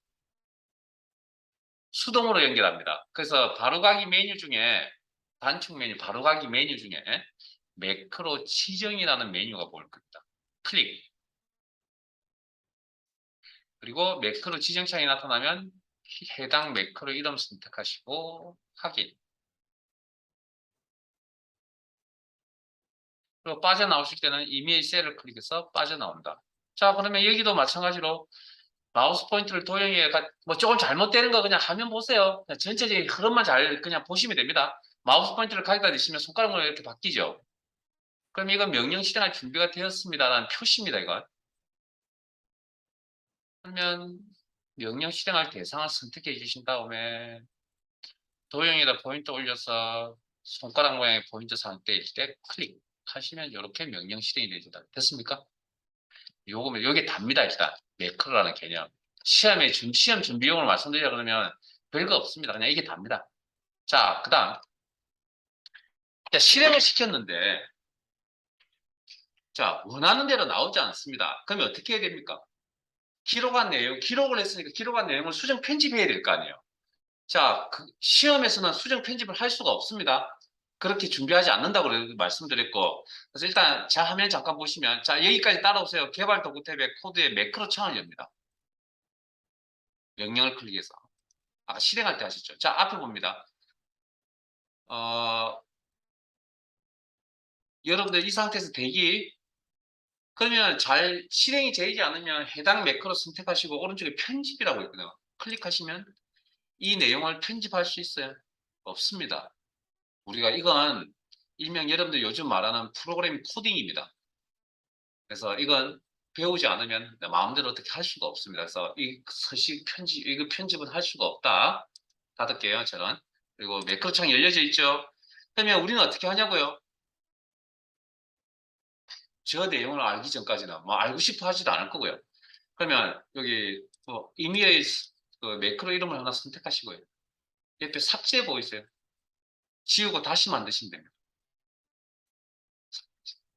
수동으로 연결합니다. 그래서 바로가기 메뉴 중에 단축 메뉴, 바로가기 메뉴 중에 매크로 지정이라는 메뉴가 보일 겁니다. 클릭. 그리고 매크로 지정창이 나타나면 해당 매크로 이름 선택하시고 확인. 그리고 빠져나오실 때는 이메일 셀을 클릭해서 빠져나온다. 자, 그러면 여기도 마찬가지로 마우스 포인트를 도형에 뭐 조금 잘못되는 거 그냥 화면 보세요. 그냥 전체적인 흐름만 잘 그냥 보시면 됩니다. 마우스 포인트를 가져다 대시면 손가락으로 이렇게 바뀌죠. 그럼 이건 명령 실행할 준비가 되었습니다라는 표시입니다. 이건. 그러면 명령 실행할 대상을 선택해 주신 다음에 도형에다 포인트 올려서 손가락 모양의 포인트 상태일 때 클릭하시면 이렇게 명령 실행이 되죠. 됐습니까? 요게 답니다. 일단 매크로라는 개념. 시험 준비용으로 말씀드리자 그러면 별거 없습니다. 그냥 이게 답니다. 자, 그다음 실행을 시켰는데 자, 원하는 대로 나오지 않습니다. 그러면 어떻게 해야 됩니까? 기록을 했으니까 기록한 내용을 수정 편집해야 될 거 아니에요. 자, 시험에서는 수정 편집을 할 수가 없습니다. 그렇게 준비하지 않는다고 말씀드렸고, 그래서 일단 자 화면 잠깐 보시면, 자 여기까지 따라오세요. 개발 도구 탭에 코드에 매크로 창을 엽니다. 명령을 클릭해서. 실행할 때 하셨죠. 자, 앞에 봅니다. 여러분들 이 상태에서 대기. 그러면 잘 실행이 되지 않으면 해당 매크로 선택하시고 오른쪽에 편집이라고 있거든요. 클릭하시면 이 내용을 편집할 수 있어요? 없습니다. 우리가 이건 일명 여러분들 요즘 말하는 프로그래밍 코딩입니다. 그래서 이건 배우지 않으면 마음대로 어떻게 할 수가 없습니다. 그래서 이 서식 편집, 이거 편집은 할 수가 없다. 닫을게요, 저는. 그리고 매크로 창이 열려져 있죠. 그러면 우리는 어떻게 하냐고요? 저 내용을 알기 전까지는 뭐 알고 싶어 하지도 않을 거고요. 그러면 여기 뭐 이메일 그 매크로 이름을 하나 선택하시고요. 옆에 삭제 보이세요? 지우고 다시 만드시면 됩니다.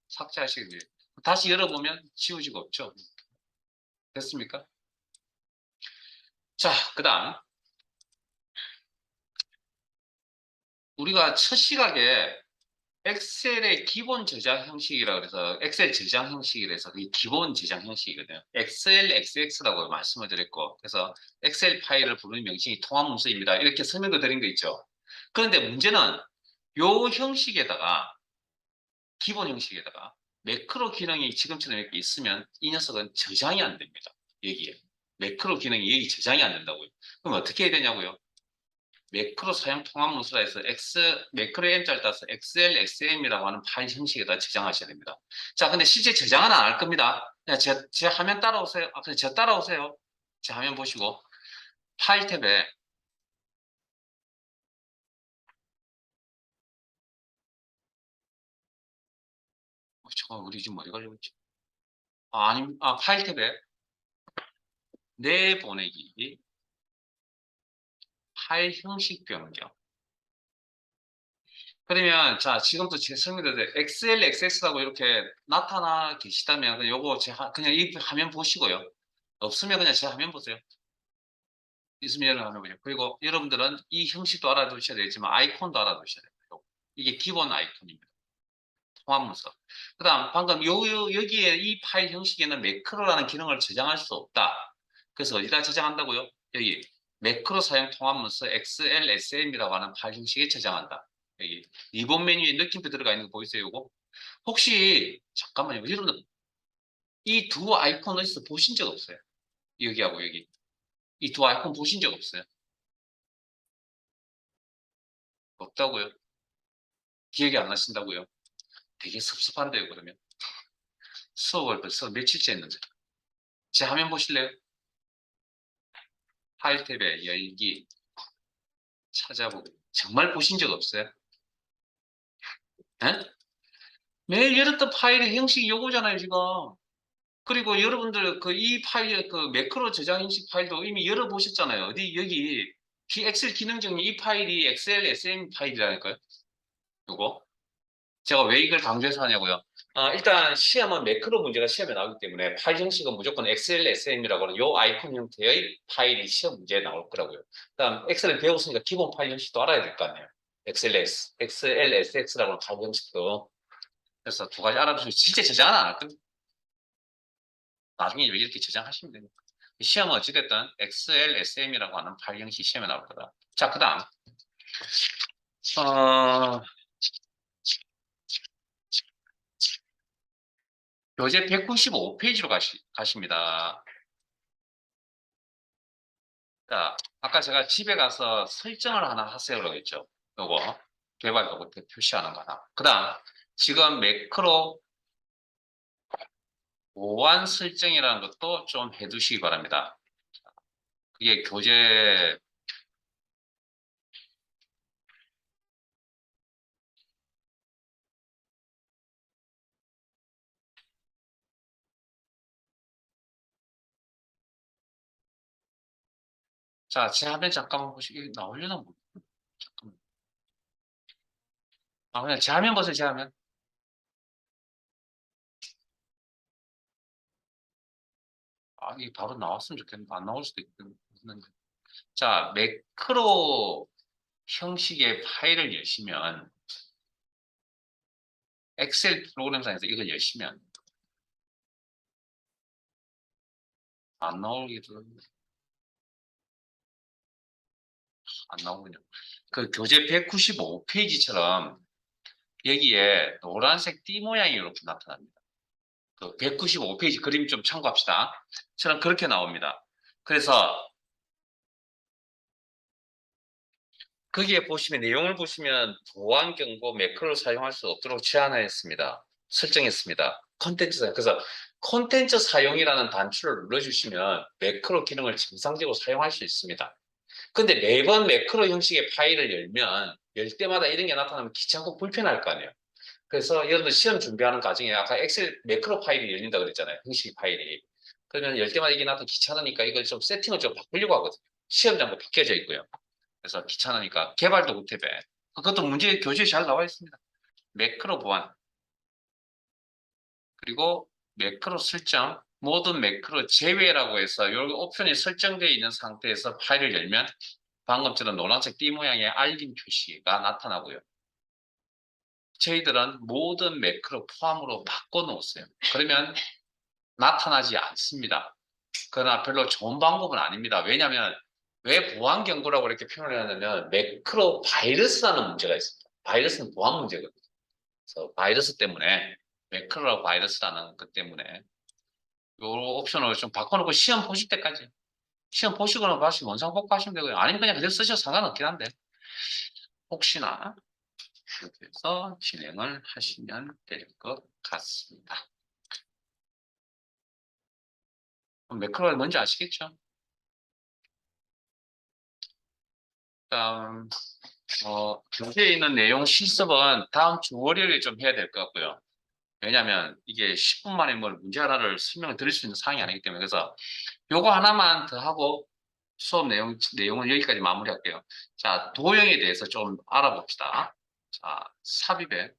삭제하시면 돼요. 다시 열어보면 지우지가 없죠. 됐습니까? 자, 그 다음 우리가 첫 시각에 엑셀의 기본 저장 형식이라 그래서 엑셀 저장 형식이라서 그게 기본 저장 형식이거든요. 엑셀 XX라고 말씀을 드렸고 그래서 엑셀 파일을 부르는 명칭이 통합 문서입니다. 이렇게 설명도 드린 거 있죠. 그런데 문제는 요 형식에다가 기본 형식에다가 매크로 기능이 지금처럼 이렇게 있으면 이 녀석은 저장이 안 됩니다. 여기에 매크로 기능이 여기 저장이 안 된다고요. 그럼 어떻게 해야 되냐고요? 매크로 사용 통합 문서라 해서 매크로 M자를 따서 XLSM이라고 하는 파일 형식에다 저장하셔야 됩니다. 자, 근데 실제 저장은 안 할 겁니다. 그냥 제 화면 따라오세요. 그냥 저 따라오세요. 제 화면 보시고 파일 탭에 잠깐 우리 지금 어디 가려고 했지? 파일 탭에 내보내기 파일 형식 변경. 그러면 자 지금도 제 설명대로 XLXS라고 이렇게 나타나 계시다면 요거 그냥 이 화면 보시고요. 없으면 그냥 제 화면 보세요. 있으면 하는 거죠. 그리고 여러분들은 이 형식도 알아두셔야 되겠지만 아이콘도 알아두셔야 돼요. 이게 기본 아이콘입니다. 통합문서. 그 다음 방금 여기에 이 파일 형식에는 매크로라는 기능을 저장할 수 없다. 그래서 어디다 저장한다고요? 여기 매크로 사용 통합문서 XLSM이라고 하는 파일 형식에 저장한다. 여기 리본 메뉴에 느낌표 들어가 있는 거 보이세요? 요거? 혹시 잠깐만요. 여러분들 이 두 아이콘 어디서 보신 적 없어요? 여기하고 여기. 이 두 아이콘 보신 적 없어요? 없다고요? 기억이 안 나신다고요? 되게 섭섭한데요, 그러면. 수업을 벌써 며칠째 했는데. 제 화면 보실래요? 파일 탭에 열기, 찾아보기. 정말 보신 적 없어요? 에? 매일 열었던 파일의 형식이 요거잖아요, 지금. 그리고 여러분들 이 파일, 매크로 저장 형식 파일도 이미 열어보셨잖아요. 어디, 여기, 엑셀 기능 정리 이 파일이 엑셀 SM 파일이라니까요. 요거. 제가 왜 이걸 강조해서 하냐고요. 일단 시험은 매크로 문제가 시험에 나오기 때문에 파일 형식은 무조건 XLSM이라고 하는 요 아이콘 형태의 파일이 시험 문제에 나올 거라고요. 그다음 엑셀을 배웠으니까 기본 파일 형식도 알아야 될 거 아니에요. XLSX라고 하는 파일 형식도. 그래서 두 가지 알아두시면 진짜 저장은 안 할 겁니다. 나중에 이렇게 저장하시면 됩니다. 시험은 어찌됐든 XLSM이라고 하는 파일 형식 시험에 나올 거다. 자, 그다음 어, 교재 195페이지로 가십니다. 자, 아까 제가 집에 가서 설정을 하나 하세요라고 했죠. 요거 개발 로고 표시하는 거 하나. 그다음 지금 매크로 보안 설정이라는 것도 좀 해두시기 바랍니다. 그게 교재 자, 제 화면 잠깐만 보시기 나오려나 모르겠어요. 잠깐만. 그냥 제 화면 보세요, 제 화면. 이게 바로 나왔으면 좋겠는데 안 나올 수도 있는데. 자, 매크로 형식의 파일을 여시면 엑셀 프로그램상에서 이걸 여시면 안 나오기도 안 나오군요. 그 교재 195페이지처럼 여기에 노란색 띠 모양이 이렇게 나타납니다. 그 195페이지 그림 좀 참고합시다. 처럼 그렇게 나옵니다. 그래서 거기에 보시면 내용을 보시면 보안 경고 매크로를 사용할 수 없도록 제한했습니다. 설정했습니다. 콘텐츠 사용. 그래서 콘텐츠 사용이라는 단추를 눌러주시면 매크로 기능을 정상적으로 사용할 수 있습니다. 근데 매번 매크로 형식의 파일을 열 때마다 이런 게 나타나면 귀찮고 불편할 거 아니에요. 그래서 여러분들 시험 준비하는 과정에 아까 엑셀 매크로 파일이 열린다 그랬잖아요. 형식 파일이. 그러면 열 때마다 이게 나타나면 귀찮으니까 이걸 좀 세팅을 좀 바꾸려고 하거든요. 시험장도 바뀌어져 있고요. 그래서 귀찮으니까 개발도 못해 배. 그것도 문제 교재에 잘 나와 있습니다. 매크로 보안. 그리고 매크로 설정. 모든 매크로 제외라고 해서 이 옵션이 설정되어 있는 상태에서 파일을 열면 방금처럼 노란색 띠 모양의 알림 표시가 나타나고요. 저희들은 모든 매크로 포함으로 바꿔놓았어요. 그러면 나타나지 않습니다. 그러나 별로 좋은 방법은 아닙니다. 왜냐하면 왜 보안 경고라고 이렇게 표현을 하냐면 매크로 바이러스라는 문제가 있습니다. 바이러스는 보안 문제거든요. 그래서 바이러스 때문에 매크로 바이러스라는 것 때문에 이 옵션을 좀 바꿔놓고 시험 보실 때까지 시험 보시거나 다시 원상 복구하시면 되고요. 아니면 그냥 그대로 쓰셔도 상관없긴 한데 혹시나 이렇게 해서 진행을 하시면 될 것 같습니다. 매크로가 뭔지 아시겠죠? 다음 교재에 있는 내용 실습은 다음 주 월요일에 좀 해야 될 것 같고요. 왜냐하면 이게 10분 만에 뭘 문제 하나를 설명을 드릴 수 있는 사항이 아니기 때문에 그래서 요거 하나만 더 하고 수업 내용은 여기까지 마무리할게요. 자, 도형에 대해서 좀 알아봅시다. 자, 삽입에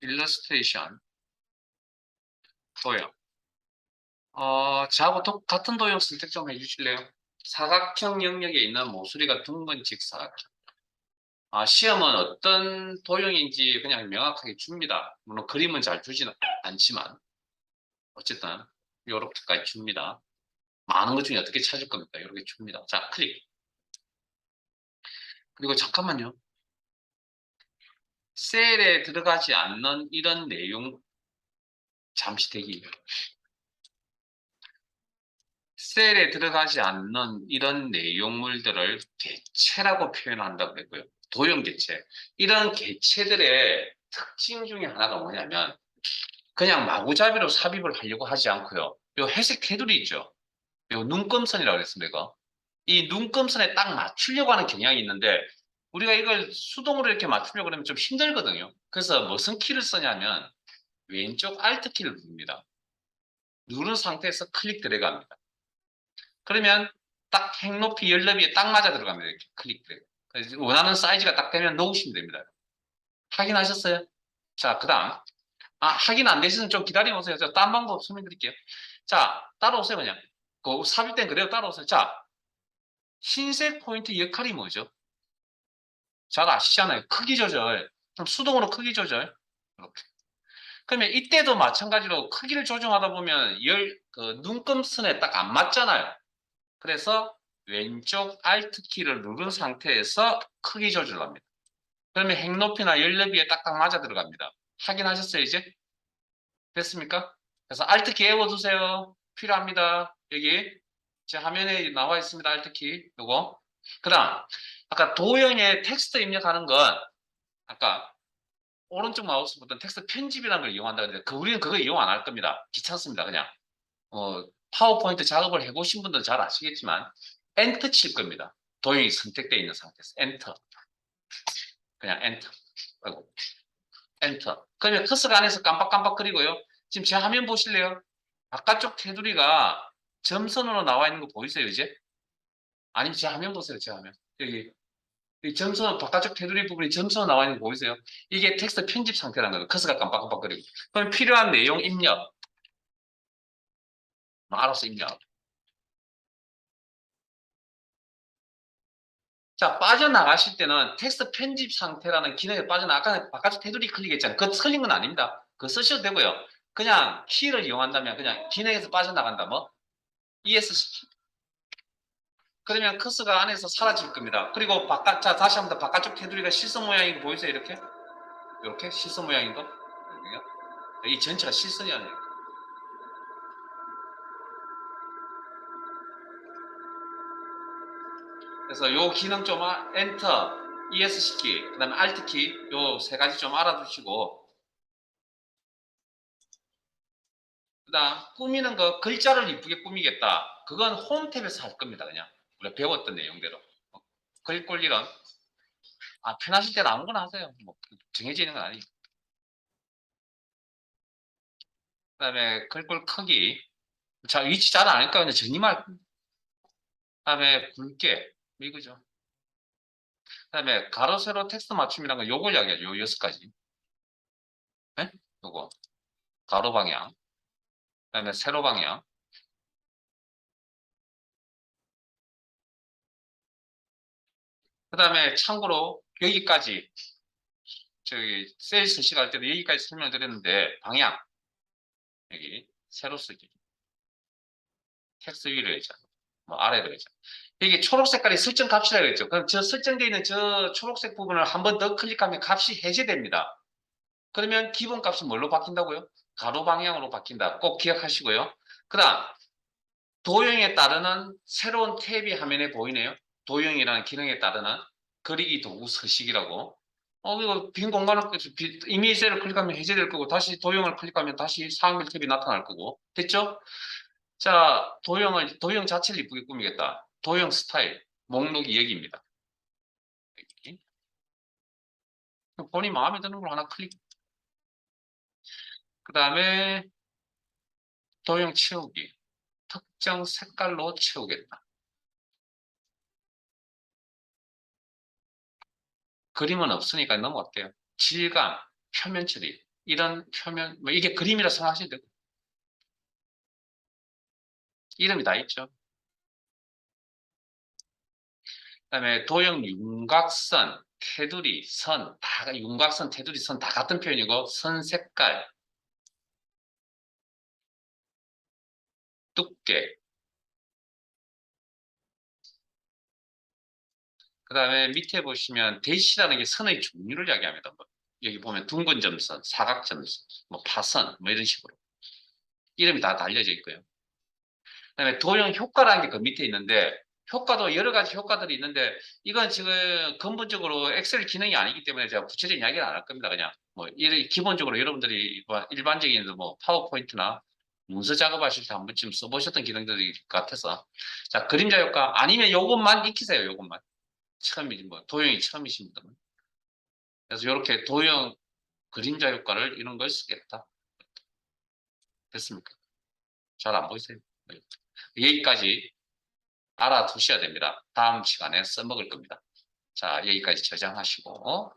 일러스트레이션 도형. 저하고 같은 도형 선택 좀 해주실래요? 사각형 영역에 있는 모서리가 둥근 직사각형. 시험은 어떤 도형인지 그냥 명확하게 줍니다. 물론 그림은 잘 주지는 않지만 어쨌든 이렇게까지 줍니다. 많은 것 중에 어떻게 찾을 겁니까? 이렇게 줍니다. 자, 클릭. 그리고 잠깐만요. 셀에 들어가지 않는 이런 내용 잠시 대기. 셀에 들어가지 않는 이런 내용물들을 개체라고 표현한다고 했고요. 도형 개체. 이런 개체들의 특징 중에 하나가 뭐냐면 그냥 마구잡이로 삽입을 하려고 하지 않고요. 요 회색 테두리 있죠. 요 눈금선이라고 그랬습니다. 이거. 이 눈금선에 딱 맞추려고 하는 경향이 있는데 우리가 이걸 수동으로 이렇게 맞추려고 그러면 좀 힘들거든요. 그래서 무슨 키를 쓰냐면 왼쪽 Alt 키를 누릅니다. 누른 상태에서 클릭 들어갑니다. 그러면 딱 행높이 열너비에 딱 맞아 들어갑니다. 이렇게 클릭 들어가. 그래서 원하는 사이즈가 딱 되면 넣으시면 됩니다. 확인하셨어요? 자, 그 다음. 확인 안 되시면 좀 기다려보세요. 저 딴 방법 설명드릴게요. 자, 따라오세요, 그냥. 그 삽입된 그대로 따라오세요. 자, 흰색 포인트 역할이 뭐죠? 잘 아시잖아요. 크기 조절. 그럼 수동으로 크기 조절. 이렇게. 그러면 이때도 마찬가지로 크기를 조정하다 보면 그 눈금선에 딱 안 맞잖아요. 그래서 왼쪽 Alt 키를 누른 상태에서 크기 조절을 합니다. 그러면 행높이나 열너비에 딱딱 맞아 들어갑니다. 확인하셨어요, 이제? 됐습니까? 그래서 Alt 키 외워두세요. 필요합니다. 여기 제 화면에 나와 있습니다. Alt 키 요거. 그 다음 아까 도형에 텍스트 입력하는 건 아까 오른쪽 마우스 버튼 텍스트 편집이라는 걸 이용한다 그랬는데 우리는 그거 이용 안 할 겁니다. 귀찮습니다. 그냥 파워포인트 작업을 해보신 분들은 잘 아시겠지만 엔터 칠 겁니다. 도형이 선택되어 있는 상태에서 엔터. 그냥 엔터. 아이고. 엔터. 그러면 커서가 안에서 깜빡깜빡거리고요. 지금 제 화면 보실래요? 바깥쪽 테두리가 점선으로 나와 있는 거 보이세요, 이제? 아니면 제 화면 보세요, 제 화면. 여기. 이 점선, 바깥쪽 테두리 부분이 점선으로 나와 있는 거 보이세요? 이게 텍스트 편집 상태라는 거예요. 커서가 깜빡깜빡거리고. 그럼 필요한 내용 입력. 알아서 입력. 자, 빠져나가실 때는 텍스트 편집 상태라는 기능에 아까 바깥쪽 테두리 클릭했잖아요. 그거 틀린 건 아닙니다. 그거 쓰셔도 되고요. 그냥 키를 이용한다면 그냥 기능에서 빠져나간다. 뭐? ESC. 그러면 커서가 안에서 사라질 겁니다. 그리고 바깥, 자, 다시 한번 더 바깥쪽 테두리가 실선 모양인 거 보이세요? 이렇게? 이렇게? 실선 모양인 거? 이 전체가 실선이 아니에요. 그래서 요 기능 좀 엔터, ESC 키, 그 다음에 Alt 키, 요 세 가지 좀 알아두시고, 그 다음 꾸미는 거, 글자를 이쁘게 꾸미겠다. 그건 홈 탭에서 할 겁니다. 그냥 우리가 배웠던 내용대로. 글 꼴리는 편하실 때는 아무거나 하세요. 뭐 정해져 있는 건 아니고. 그 다음에 글꼴 크기. 자, 위치 잘 아니까 그냥 정리만. 그 다음에 굵게. 이거죠. 그 다음에 가로, 세로 텍스트 맞춤이라는 건 요걸 이야기하죠. 요 6가지. 네? 요거. 가로 방향. 그 다음에 세로 방향. 그 다음에 참고로 여기까지 저기 셀 서식할 때도 여기까지 설명드렸는데 방향. 여기 세로 쓰기. 텍스트 위로 해자. 뭐 아래로 해자. 이게 초록 색깔이 설정 값이라고 했죠. 그럼 저 설정되어 있는 저 초록색 부분을 한 번 더 클릭하면 값이 해제됩니다. 그러면 기본 값이 뭘로 바뀐다고요? 가로 방향으로 바뀐다. 꼭 기억하시고요. 그 다음 도형에 따르는 새로운 탭이 화면에 보이네요. 도형이라는 기능에 따르는 그리기 도구 서식이라고. 이거 빈 공간을 이미 셀을 클릭하면 해제될 거고 다시 도형을 클릭하면 다시 사항별 탭이 나타날 거고. 됐죠? 자, 도형 자체를 이쁘게 꾸미겠다. 도형 스타일, 목록이 여기입니다. 여기. 본인 마음에 드는 걸 하나 클릭. 그 다음에 도형 채우기. 특정 색깔로 채우겠다. 그림은 없으니까 넘어갈게요. 질감, 표면 처리. 이런 표면, 뭐 이게 그림이라 생각하시면 되고. 이름이 다 있죠. 그 다음에 도형 윤곽선, 테두리, 선, 다 윤곽선, 테두리, 선 다 같은 표현이고 선 색깔, 두께. 그 다음에 밑에 보시면 대시라는 게 선의 종류를 이야기합니다. 뭐 여기 보면 둥근 점선, 사각점선, 뭐 파선, 뭐 이런 식으로 이름이 다 달려져 있고요. 그다음에 도형 효과라는 게 그 밑에 있는데 효과도 여러 가지 효과들이 있는데 이건 지금 근본적으로 엑셀 기능이 아니기 때문에 제가 구체적인 이야기를 안 할 겁니다. 그냥 뭐 기본적으로 여러분들이 뭐 일반적인 뭐 파워포인트나 문서 작업하실 때 한 번쯤 써보셨던 기능들이 같아서 자 그림자 효과 아니면 요것만 익히세요. 요것만 처음이지 뭐 도형이 처음이신 분들은 그래서 이렇게 도형 그림자 효과를 이런 걸 쓰겠다. 됐습니까? 잘 안 보이세요? 네. 여기까지 알아두셔야 됩니다. 다음 시간에 써먹을 겁니다. 자, 여기까지 저장하시고